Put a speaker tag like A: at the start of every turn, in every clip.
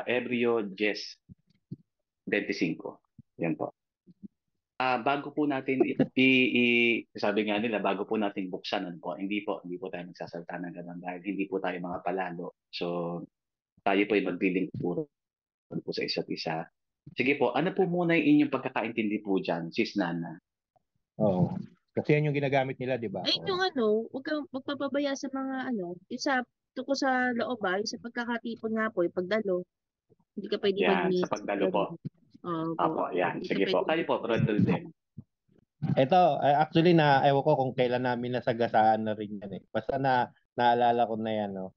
A: Ebrio Jess 25. Yan po. Bago po natin sabi nga nila, bago po natin buksan, ano po, hindi po tayo magsasalita ng ganun dahil hindi po tayo mga palalo. So, tayo po ay magbiling po sa isa't isa. Sige po, ano po muna yung inyong pagkakaintindi po dyan, Sis Nana?
B: Oo. Kasi yan yung ginagamit nila, di ba?
C: Ay, yung huwag kang magpapabaya sa mga yung sa tungkol sa loob yung sa pagkakatipon nga po, yung pagdalo. Hindi ka pwede
A: Yan, sa pagdalo po. Apo, yan. Sige po. Kayo po, Brother din.
B: Ito, actually ewan ko kung kailan namin nasagasaan na rin yan eh. Basta naalala ko na yan, no.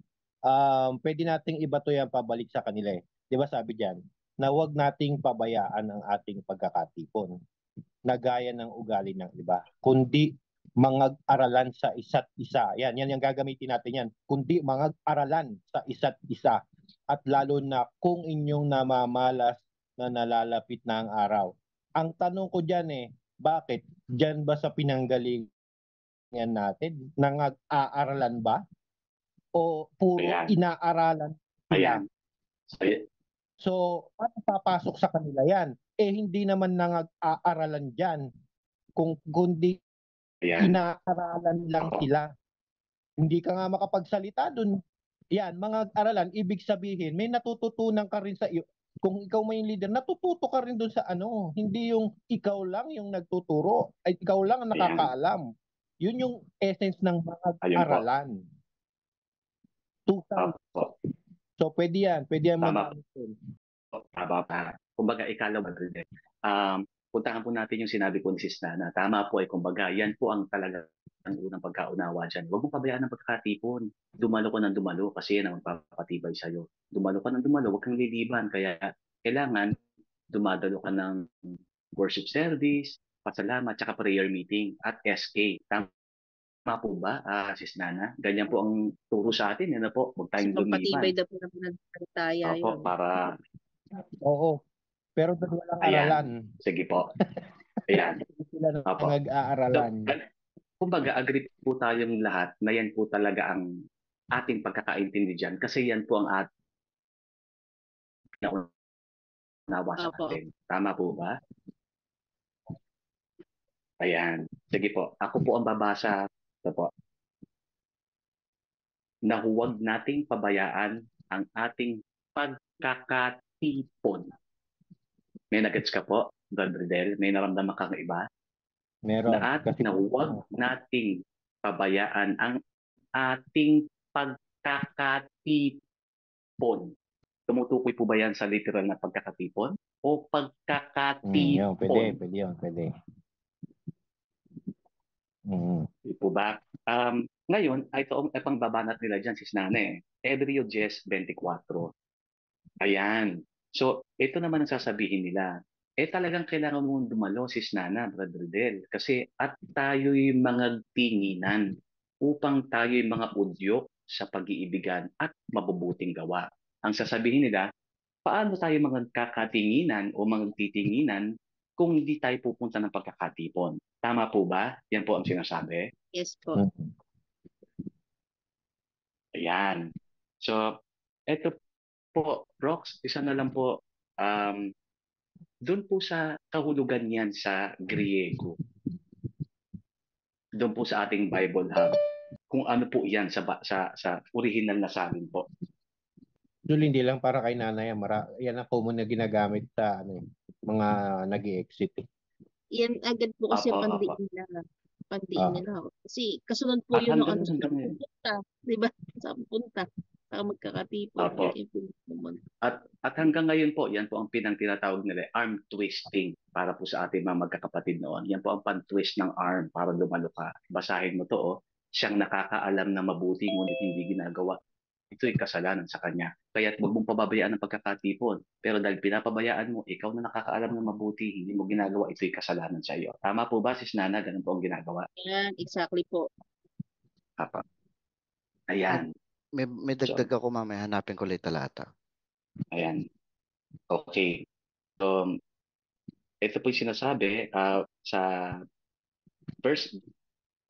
B: Pwede nating iba to yan pabalik sa kanila eh. 'Di ba sabi diyan, na huwag nating pabayaan ang ating pagkakatipon na gaya ng ugali ng iba, kundi mangag-aralan sa isa't isa. Yan yung gagamitin natin yan. Kundi mangag-aralan sa isa't isa. At lalo na kung inyong namamalas na nalalapit na ang araw. Ang tanong ko diyan bakit? Diyan ba sa pinanggalingan natin? Nang-aaralan ba? O puro inaaralan sila? So, paano papasok sa kanila yan? Hindi naman nang-aaralan dyan. Kundi inaaralan lang sila. Hindi ka nga makapagsalita dun. Yan, mga aralan, ibig sabihin, may natututunan ka rin sa iyo. Kung ikaw may leader, natututo ka rin dun sa hindi yung ikaw lang yung nagtuturo, ay ikaw lang ang nakakaalam. Yun yung essence ng mga aralan. So, pwede yan magamit.
A: Tama pa. Kumbaga, ikalaw ba rin? Puntahan po natin yung sinabi ko ni Sis Nana. Tama po kumbaga, yan po ang talaga ang unang pagkaunawa dyan. Huwag mong pabayaan ng pagkakatipon. Dumalo ka ng dumalo kasi yan ang magpapatibay sa'yo. Dumalo ka ng dumalo, huwag kang liliban. Kaya kailangan dumadalo ka ng worship service, pasalamat, tsaka prayer meeting at SK. Tama po ba, Sis Nana? Ganyan po ang turo sa atin. Yan na po, huwag tayong lumiban.
C: Patibay daw po na pinagkalitaya
A: yun. Para...
B: Oo. Pero doon walang aralan.
A: Sige po. Ayan.
B: Sila nag-aaralan.
A: So, kumbaga, agree po tayong lahat na yan po talaga ang ating pagkakaintindi dyan kasi yan po ang ating nawa sa atin. Tama po ba? Ayan. Sige po. Ako po ang babasa. Ito po. Na huwag nating pabayaan ang ating pagkakatipon. May nagets ka po, Brother Del? May naramdaman kang iba?
B: Meron.
A: Na huwag nating pabayaan ang ating pagkakatipon. Tumutukoy po ba yan sa literal na pagkakatipon? O pagkakatipon?
B: Pwede yun.
A: Di po ba? Ngayon, ito ang pangbabanat nila dyan, Sis Nana Ebrio Jess 24. Ayan. So, ito naman ang sasabihin nila. Talagang kailangan mong dumalo, Sis Nana, Brother Del. Kasi at tayo'y mga tinginan upang tayo'y mga udyok sa pag-iibigan at mabubuting gawa. Ang sasabihin nila, paano tayo mga kakatinginan o mga titinginan kung hindi tayo pupunta ng pagkakatipon? Tama po ba? Yan po ang sinasabi?
C: Yes po.
A: Ayan. So, eto po, Rox, isa na lang po, doon po sa kahulugan niyan sa Griego, doon po sa ating Bible Hub, kung ano po yan sa original na salin po.
B: Actually, hindi lang para kay nanay. Yan ang common na ginagamit sa mga nag-i-exit.
C: Yan agad po kasi pandiin nila. Kasi kasunod po yun ng punta. Diba? Sa punta. Sa magkakatipon.
A: At hanggang ngayon po, yan po ang tinatawag nila, arm twisting para po sa ating mga magkakapatid noon. Yan po ang pan-twist ng arm para lumalo ka. Basahin mo to, siyang nakakaalam na mabuti ngunit hindi ginagawa. Ito'y kasalanan sa kanya. Kaya huwag mong pababayaan ng pagkakatipon. Pero dahil pinapabayaan mo, ikaw na nakakaalam ng mabuti, hindi mo ginagawa, ito'y kasalanan sa iyo. Tama po ba, Sis Nana? Ganun po ang ginagawa.
C: Yan, exactly po.
A: Apa. Ayan.
D: May dagdag ako mamaya, hanapin ko ulit talata.
A: Ayan. Okay. So, ito po yung sinasabi sa verse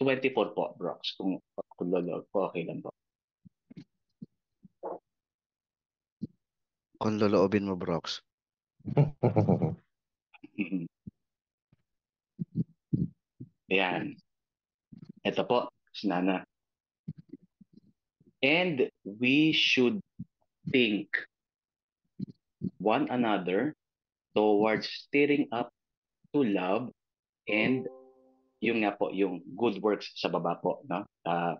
A: 24 po, Brox. Kung lolo, okay lang po.
D: Kung loloobin mo, Brox.
A: Ayan. Ito po, Nana. And we should think one another towards stirring up to love and yung nga po, yung good works sa baba po, no?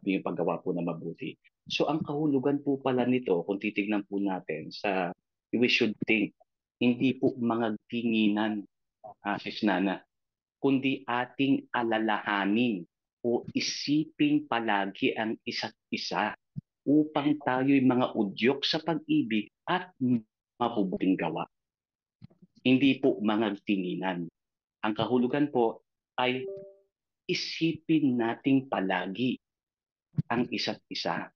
A: Yung paggawa po na mabuti. So ang kahulugan po pala nito, kung titignan po natin sa we should think, hindi po mga tinginan, Sis Nana, kundi ating alalahanin o isiping palagi ang isa't isa upang tayo'y mga udyok sa pag-ibig at mabubuting gawa. Hindi po mga tinginan. Ang kahulugan po ay isipin nating palagi ang isa't isa.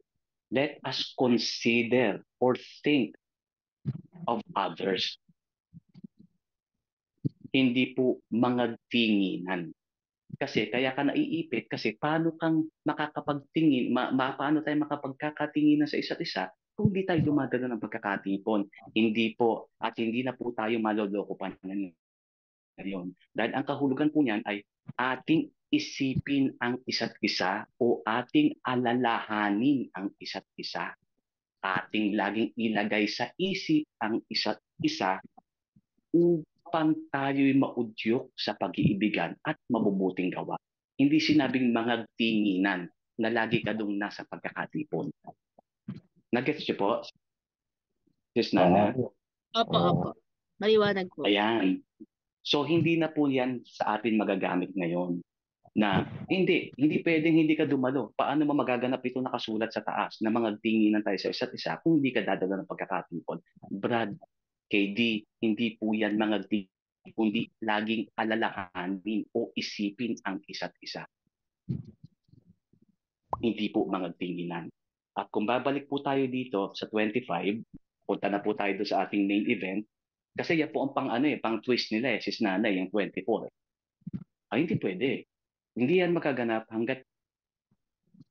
A: Let us consider or think of others. Hindi po mga tinginan. Kasi kaya ka naiipit kasi paano kang makakapagtingin, paano tayo makapagkakatinginan sa isa't isa kung di tayo dumadala ng pagkakatipon. Hindi po, at hindi na po tayo maloloko pa ngayon. Dahil ang kahulugan po niyan ay ating isipin ang isa't isa o ating alalahanin ang isa't isa. Ating laging ilagay sa isip ang isa't isa upang tayo'y maudyok sa pag-iibigan at mabubuting gawa. Hindi sinabing mga tinginan na lagi ka dong nasa pagkakatipon. Nag-gets niyo po, Sis Nana?
C: Opo. Maliwanag po.
A: Ayan. So hindi na po yan sa atin magagamit ngayon na hindi pwedeng hindi ka dumalo. Paano mo magaganap ito nakasulat sa taas na mga tinginan tayo sa isa't isa kung hindi ka dadala ng pagkakatipon? Brad, KD, hindi po yan mga tinginan, kundi laging alalahanin o isipin ang isa't isa. Hindi po mga tinginan. At kung babalik po tayo dito sa 25, punta na po tayo doon sa ating main event, kasi yan po ang pang twist nila Sis Nana, yung 24. Ay, hindi pwede. Hindi yan magaganap hanggat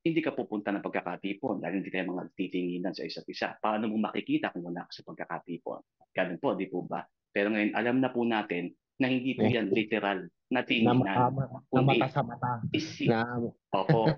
A: hindi ka pupunta ng pagkakatipon dahil hindi kayo mga titinginan sa isa't isa. Paano mo makikita kung wala ka sa pagkakatipon? Ganun po, di po ba? Pero ngayon, alam na po natin na hindi po yan literal na tinginan.
B: Na mata sa mata.
A: Opo.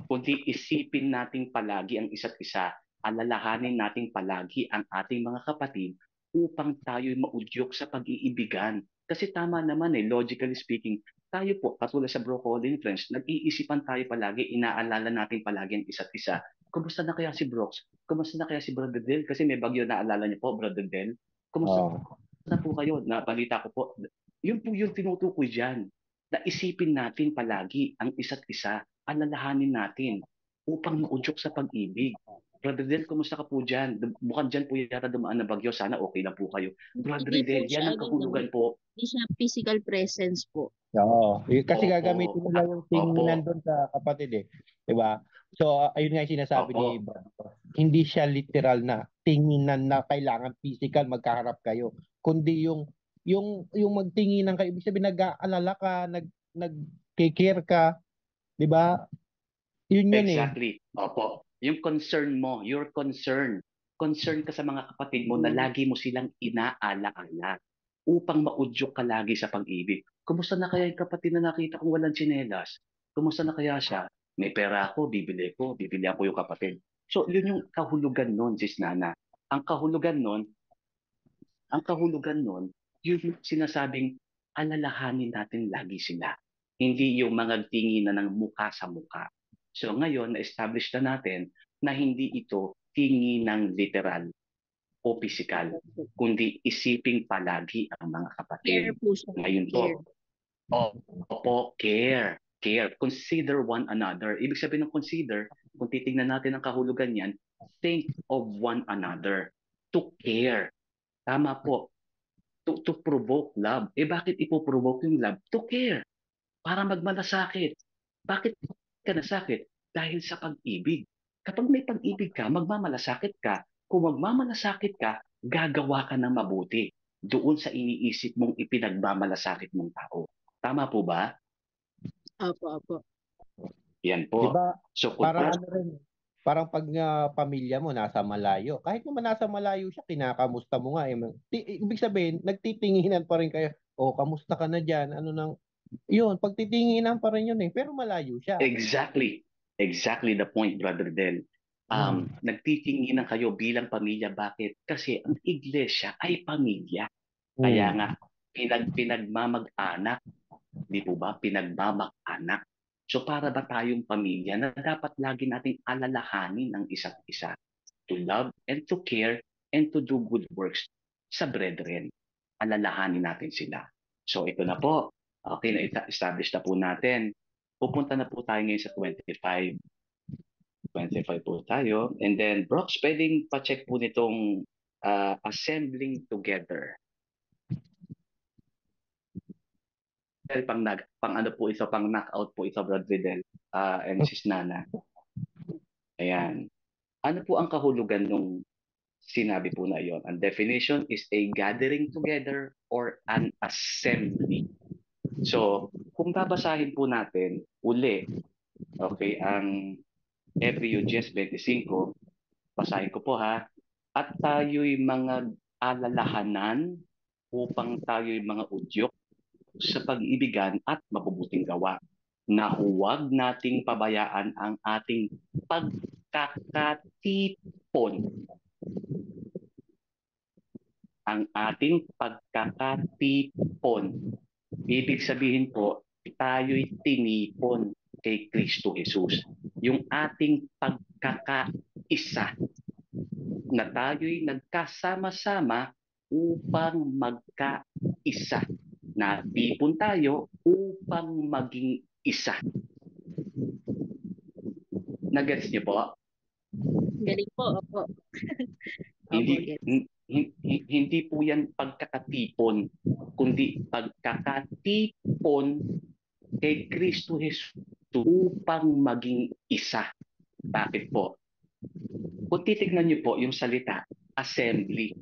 A: Kundi isipin nating palagi ang isa't isa, alalahanin nating palagi ang ating mga kapatid upang tayo'y maudyok sa pag-iibigan. Kasi tama naman logically speaking, tayo po, katulad sa Broccoli Friends, nag-iisipan tayo palagi, inaalala natin palagi ang isa't isa. Kumusta na kaya si Brox? Kumusta na kaya si Brother Del? Kasi may bagyo na alala niyo po, Brother Del. Kumusta na po kayo? Nabalita ko po. Yun po yung tinutukoy dyan. Na isipin natin palagi ang isa't isa, alalahanin natin upang maudyok sa pag-ibig. Brother Del, kumusta ka po dyan? Mukhang dyan po yata dumaan na bagyo. Sana okay lang po kayo. Brother Del, yan ang kahulugan po.
C: Hindi siya physical presence po.
B: Oo. Kasi gagamitin nila yung tinginan doon sa kapatid Diba? So, ayun nga yung sinasabi ni Brad. Hindi siya literal na tinginan na kailangan physical magkaharap kayo. Kundi yung magtinginan kayo. Ibig sabihin, nag-aalala ka, nag-care ka. Diba? Yun
A: Exactly. Opo. Yung concern mo, your concern. Concern ka sa mga kapatid mo na lagi mo silang inaalaala upang maudyok ka lagi sa pag-ibig. Kumusta na kaya yung kapatid na nakita kong walang tsinelas? Kumusta na kaya siya? May pera ako, bibili ako yung kapatid. So, yun yung kahulugan nun, Sis Nana. Ang kahulugan nun, yung sinasabing alalahanin natin lagi sila. Hindi yung mga tinginan ng mukha sa mukha. So ngayon, na-establish na natin na hindi ito tinginang literal o physical, kundi isiping palagi ang mga kapatid.
C: Care po siya.
A: Ngayon po, care. Consider one another. Ibig sabihin ng consider, kung titingnan natin ang kahulugan niyan, think of one another. To care. Tama po. To provoke love. Bakit ipoprovoke yung love? To care. Para magmalasakit. Bakit ka nasakit? Dahil sa pag-ibig. Kapag may pag-ibig ka, magmamalasakit ka. Kung magmamalasakit ka, gagawa ka ng mabuti doon sa iniisip mong ipinagmamalasakit mong tao. Tama po ba?
C: Opo.
A: Yan po.
B: Diba,
A: So,
B: parang rin, parang pag pamilya mo nasa malayo, kahit naman nasa malayo siya, kinakamusta mo nga. Ibig sabihin, nagtitinginan pa rin kayo. O, kamusta ka na dyan? Ano nang, yun, pagtitinginan pa rin yun eh. Pero malayo siya.
A: Exactly. Exactly the point, Brother Del. Nagtitinginan kayo bilang pamilya. Bakit? Kasi ang iglesia ay pamilya. Kaya nga, pinagmamag-anak. Di po ba? Pinagmamag-anak. So para ba tayong pamilya na dapat lagi nating alalahanin ang isa't isa? To love and to care and to do good works sa brethren. Alalahanin natin sila. So ito na po. Okay, na-establish na po natin. Pupunta na po tayo ngayon sa 25. 25 po tayo. And then, Brox, pwedeng pa-check po nitong assembling together. Pang ano po ito, pang knockout po ito, Brad Vidal and Sis Nana. Ayan. Ano po ang kahulugan nung sinabi po na yon? Ang definition is a gathering together or an assembly. So, kung babasahin po natin uli, okay, ang Hebreo 10:25, basahin ko po ha. At tayo'y mga alalahanan upang tayo'y mga udyok sa pag-ibigan at mabubuting gawa, na huwag nating pabayaan ang ating pagkakatipon. Ang ating pagkakatipon. Ibig sabihin po, tayo'y tinipon kay Kristo Jesus. Yung ating pagkakaisa, na tayo'y nagkasama-sama upang magkaisa. Natipon tayo upang maging isa. Nagets niyo po?
C: Galing po, opo.
A: Hindi po yan pagkakatipon, kundi pagkakatipon kay Kristo Jesus upang maging isa. Bakit po? Kung titignan niyo po yung salita, assembly.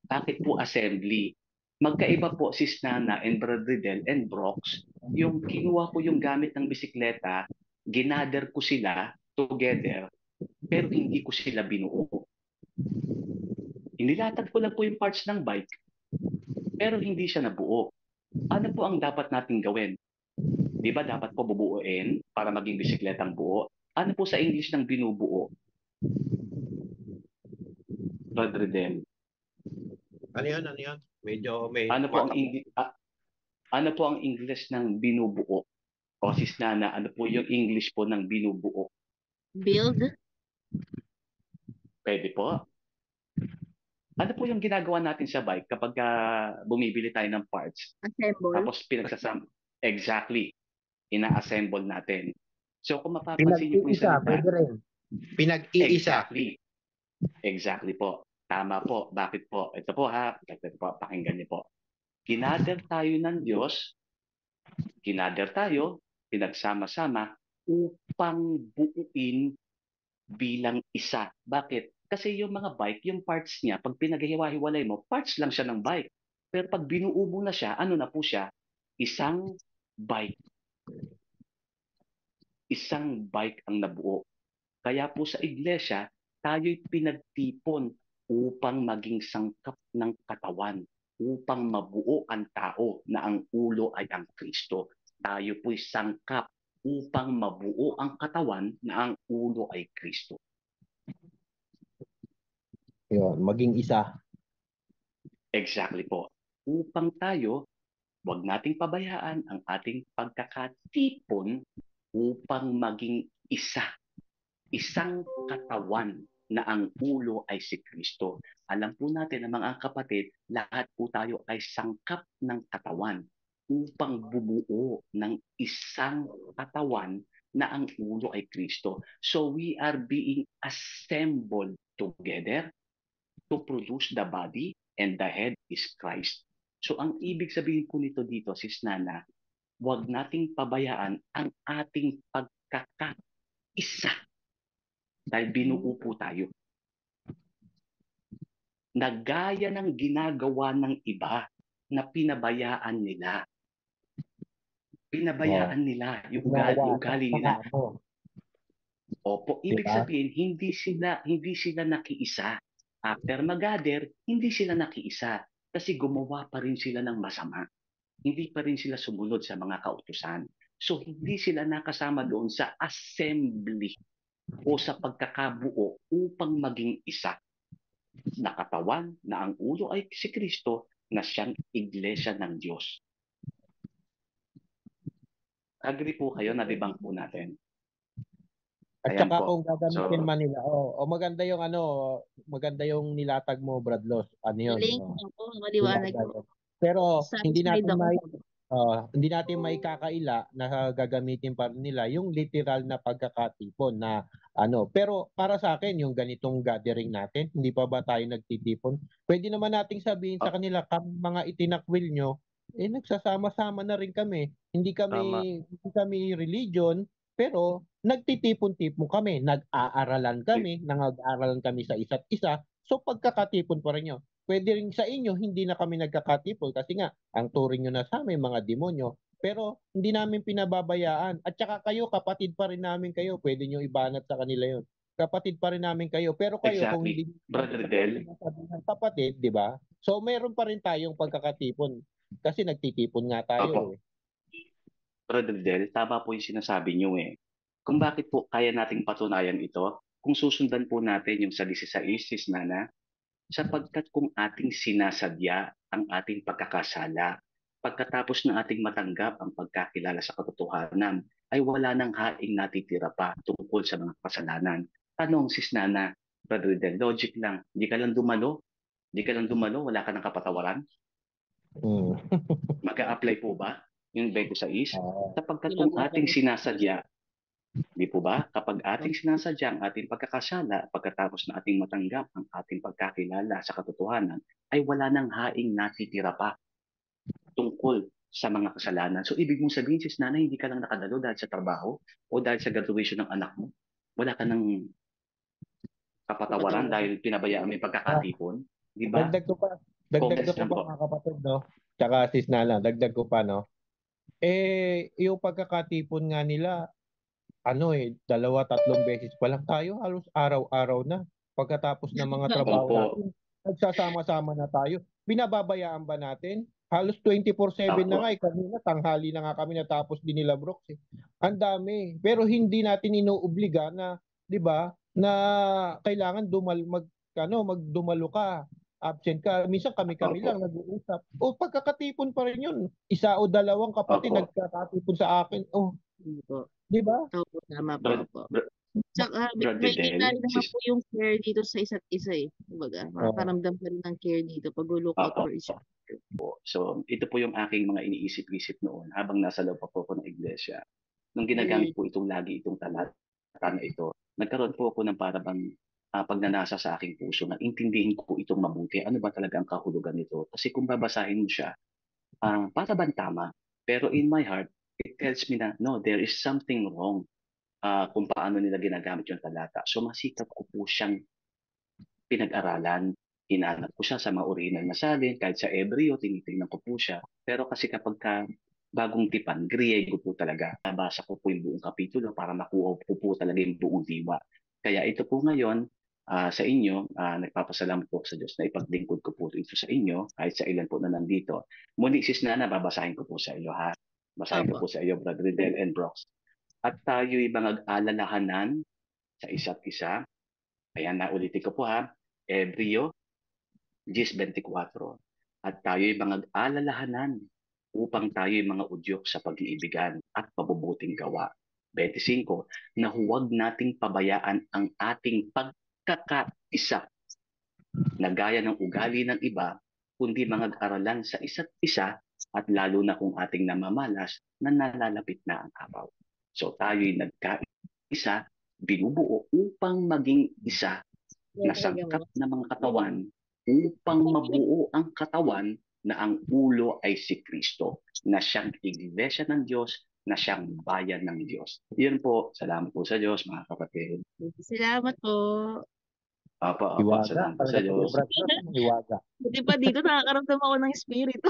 A: Bakit po assembly? Magkaiba po si Nana and Brother Riddle and Brox. Yung kinuha ko yung gamit ng bisikleta, ginather ko sila together, pero hindi ko sila binuo. Inilatag ko lang po yung parts ng bike, pero hindi siya nabuo. Ano po ang dapat nating gawin? Di ba dapat po bubuuin para maging bisikletang buo? Ano po sa English ng binubuo? Brother Riddle.
B: Ano yan? Medyo may
A: ano po ang English ng binubuo? O Sis Nana, ano po yung English po ng binubuo?
C: Build.
A: Pwede po. Ano po yung ginagawa natin sa bike kapag bumibili tayo ng parts?
C: Assemble.
A: Tapos pinagsasama. Exactly. Ina-assemble natin. So kung mapapansin niyo po yung salita.
B: Pwede rin. Pinag-iisa.
A: Exactly po. Tama po. Bakit po? Ito po ha. Ito po. Pakinggan niyo po. Kinader tayo ng Diyos. Kinader tayo. Pinagsama-sama upang buuin bilang isa. Bakit? Kasi yung mga bike, yung parts niya, pag pinaghiwa-hiwalay mo, parts lang siya ng bike. Pero pag binuo mo na siya, ano na po siya? Isang bike. Isang bike ang nabuo. Kaya po sa iglesia, tayo'y pinagtipon upang maging sangkap ng katawan, upang mabuo ang tao na ang ulo ay ang Kristo. Tayo po'y sangkap upang mabuo ang katawan na ang ulo ay Kristo.
B: Yun, maging isa.
A: Exactly po. Upang tayo, huwag nating pabayaan ang ating pagkakatipon upang maging isa. Isang katawan na ang ulo ay si Kristo. Alam po natin na mga kapatid, lahat po tayo ay sangkap ng katawan upang bumuo ng isang katawan na ang ulo ay Kristo. So we are being assembled together to produce the body, and the head is Christ. So ang ibig sabihin po nito dito, Sis Nana, huwag nating pabayaan ang ating pagkakaisa. Dahil binuo po tayo. Na gaya ng ginagawa ng iba na pinabayaan nila. Pinabayaan nila yung ugali nila. Opo,
B: Di
A: ibig
B: ba?
A: sabihin hindi sila nakiisa. After mag-gather, hindi sila nakiisa kasi gumawa pa rin sila ng masama. Hindi pa rin sila sumunod sa mga kautusan. So hindi sila nakasama doon sa assembly o sa pagkakabuo upang maging isa na katawan na ang ulo ay si Kristo na siyang iglesia ng Diyos. Agree po kayo na debunk po natin.
B: At
A: Ayan
B: saka
A: po.
B: kung gagamitin
A: So,
B: man nila, maganda yung nilatag mo, Bradlos. Ano yun?
C: Galing ako, maliwanag
B: Nilatag.
C: ko.
B: Pero hindi
C: Satisfied
B: natin maikakaila na gagamitin pa rin nila yung literal na pagkakatipon na Pero para sa akin, yung ganitong gathering natin, hindi pa ba tayo nagtitipon? Pwede naman nating sabihin sa kanila, mga itinakwil nyo, nagsasama-sama na rin kami. Hindi
D: Tama.
B: kami religion, pero nagtitipon-tipon kami, nag-aaralan kami sa isa't isa. So pagkakatipon pa rin yun. Pwede rin sa inyo, hindi na kami nagkakatipon kasi nga, ang turing nyo na sa amin, mga demonyo. Pero hindi namin pinababayaan. At saka kayo, kapatid pa rin namin kayo. Pwede nyo ibanat sa kanila yun. Kapatid pa rin namin kayo. Pero kayo, kung
A: exactly.
B: hindi
A: Brother Del,
B: kapatid, di ba? So, meron pa rin tayong pagkakatipon. Kasi nagtitipon nga tayo.
A: Opo. Brother Del, tama po yung sinasabi nyo eh. Kung bakit po kaya nating patunayan ito, kung susundan po natin yung sa 16, Sis Nana, sapagkat kung ating sinasadya ang ating pagkakasala, pagkatapos ng ating matanggap ang pagkakilala sa katotohanan, ay wala nang haing natitira pa tungkol sa mga kasalanan. Tanong, Sis Nana, Brother Del, logic lang, di ka lang dumalo, wala ka ng kapatawaran? Mag-a-apply po ba yung 26? Sapagkat kung ating sinasadya, di po ba? Kapag ating sinasadya ang ating pagkakasala, pagkatapos na ating matanggap ang ating pagkakilala sa katotohanan, ay wala nang haing natitira pa tungkol sa mga kasalanan. So, ibig mong sabihin, sis nanay, hindi ka lang nakadalo dahil sa trabaho o dahil sa graduation ng anak mo. Wala ka ng kapatawaran dahil pinabayaan mo yung pagkakatipon. Di ba?
B: Dagdag ko pa mga kapatid, no? Tsaka sis Nana, dagdag ko pa, no? Yung pagkakatipon nga nila, 2-3 beses pa lang tayo, halos araw-araw na. Pagkatapos ng mga trabaho natin, nagsasama-sama na tayo. Binababayaan ba natin? Halos 24/7 na nga, kanina tanghali na nga kami natapos din nila Brooks. Ang dami. Pero hindi natin inuobliga na, 'di ba, na kailangan magdumalo ka, absent ka. Minsan kami lang nag-uusap. Pagkakatipon pa rin 'yun. Isa o dalawang kapatid nagkakatipon sa akin. Di ba?
C: Opo, tama po. Tsaka may kita rin naman po yung care dito sa isa't isa eh. Kumbaga, makakaramdam pa rin ng care dito pag look out for each other.
A: So, ito po yung aking mga iniisip-isip noon habang nasa loob pa po ako ng iglesia. Nung ginagamit po itong talata na ito, nagkaroon po ako ng parang pagnanasa sa aking puso na intindihin ko itong mabuti. Ano ba talaga ang kahulugan nito? Kasi kung babasahin mo siya, para bang tama? Pero in my heart, it tells me na, no, there is something wrong kung paano nila ginagamit yung talata. So masikap ko po siyang pinag-aralan. Hinanap ko siya sa mga original na salin, kahit sa Ebreo, tinitingnan ko po siya. Pero kasi kapag bagong tipan, Griego po talaga. Nabasa ko po yung buong kapitulo para makuha ko po talaga yung buong diwa. Kaya ito po ngayon, sa inyo, nagpapasalamat po sa Diyos na ipaglingkod ko po ito sa inyo, kahit sa ilan po na nandito. Muli, sis Nana, babasahin ko po sa iyo, ha? Basahin ko po sa iyo, Brother Riddell and Brooks. At tayo'y mag-alalahanan sa isa't isa. Ayan, naulitin ko po, ha? Ebreo 10:24. At tayo'y mag-alalahanan upang tayo'y mga udyok sa pag-iibigan at mabubuting gawa. 25, na huwag nating pabayaan ang ating pagkakaisa na gaya ng ugali ng iba, kundi mag-aralan sa isa't isa at lalo na kung ating namamalas na nalalapit na ang araw. So tayo'y nagkaisa, binubuo upang maging isa na sangkap na mga katawan upang mabuo ang katawan na ang ulo ay si Kristo, na siyang iglesia ng Diyos, na siyang bayan ng Diyos. Yun po. Salamat po sa Diyos, mga kapatid.
C: Salamat po.
A: Salamat po sa Diyos.
B: Iwaga.
C: Buti pa dito nakakaramdam ako ng espiritu.